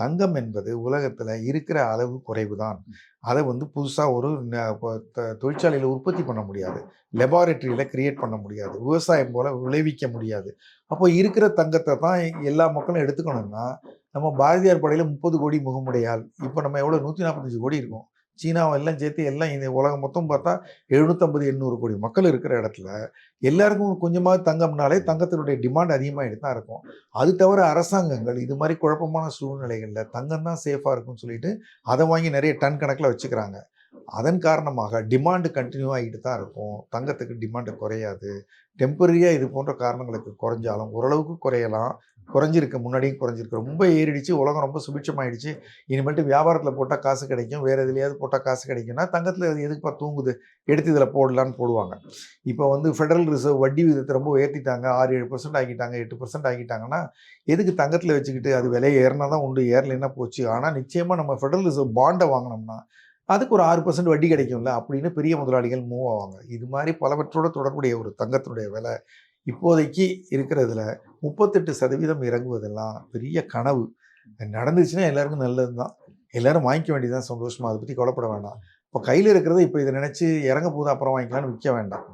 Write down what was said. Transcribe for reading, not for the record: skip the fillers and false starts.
தங்கம் என்பது உலகத்தில் இருக்கிற அளவு குறைவு தான். அதை வந்து புதுசாக ஒரு தொழிற்சாலையில் உற்பத்தி பண்ண முடியாது, லெபார்டரியில் கிரியேட் பண்ண முடியாது, விவசாயம் போல் விளைவிக்க முடியாது. அப்போ இருக்கிற தங்கத்தை தான் எல்லா மக்களும் எடுத்துக்கணும்னா, நம்ம பாரதியார் படையில் 30 கோடி முகமுடையாள், இப்போ நம்ம எவ்வளோ 145 கோடி இருக்கோம். சீனாவை எல்லாம் சேர்த்து எல்லாம் இந்த உலகம் மொத்தம் பார்த்தா 750 800 கோடி மக்கள் இருக்கிற இடத்துல எல்லாருக்கும் கொஞ்சமாவது தங்கம்னாலே தங்கத்தினுடைய டிமாண்ட் அதிகமாகிட்டு தான் இருக்கும். அது தவிர அரசாங்கங்கள் இது மாதிரி குழப்பமான சூழ்நிலைகளில் தங்கம் தான் சேஃபாக இருக்கும்னு சொல்லிட்டு அதை வாங்கி நிறைய டன் கணக்கில் வச்சுக்கிறாங்க. அதன் காரணமாக டிமாண்டு கண்டினியூ ஆகிட்டு தான் இருக்கும். தங்கத்துக்கு டிமாண்டு குறையாது. டெம்பரரியாக இது போன்ற காரணங்களுக்கு குறைஞ்சாலும் ஓரளவுக்கு குறையலாம். குறைஞ்சிருக்கு, முன்னாடியும் குறைஞ்சிருக்கு. ரொம்ப ஏறிடுச்சு, உலகம் ரொம்ப சுபிட்சமாயிடுச்சு, இனிமேட்டு வியாபாரத்தில் போட்டால் காசு கிடைக்கும், வேறு எதுலையாவது போட்டால் காசு கிடைக்கும்னா தங்கத்தில் அது எதுக்குப்பா தூங்குது, எடுத்து இதில் போடலான்னு போடுவாங்க. இப்போ வந்து ஃபெடரல் ரிசர்வ் வட்டி விகிதத்தை ரொம்ப ஏற்றிட்டாங்க, 6-7% ஆக்கிட்டாங்க, 8% ஆக்கிட்டாங்கன்னா எதுக்கு தங்கத்தில் வச்சுக்கிட்டு அது விலை ஏறினா தான் உண்டு, ஏறலைன்னா போச்சு. ஆனால் நிச்சயமாக நம்ம ஃபெடரல் ரிசர்வ் பாண்டை வாங்கினோம்னா அதுக்கு ஒரு 6% வட்டி கிடைக்கும்ல அப்படின்னு பெரிய முதலாளிகள் மூவ் ஆவாங்க. இது மாதிரி பலவற்றோட தொடர்புடைய ஒரு தங்கத்தினுடைய விலை இப்போதைக்கு இருக்கிறதுல 38% இறங்குவதெல்லாம் பெரிய கனவு. நடந்துச்சுன்னா எல்லாருக்கும் நல்லது தான். எல்லாரும் வாங்கிக்க வேண்டியதுதான் சந்தோஷமா. அதை பற்றி கவலைப்பட வேண்டாம். இப்போ கையில் இருக்கிறத இப்போ இதை நினச்சி இறங்க போது அப்புறம் வாங்கிக்கலான்னு விற்க வேண்டாம்.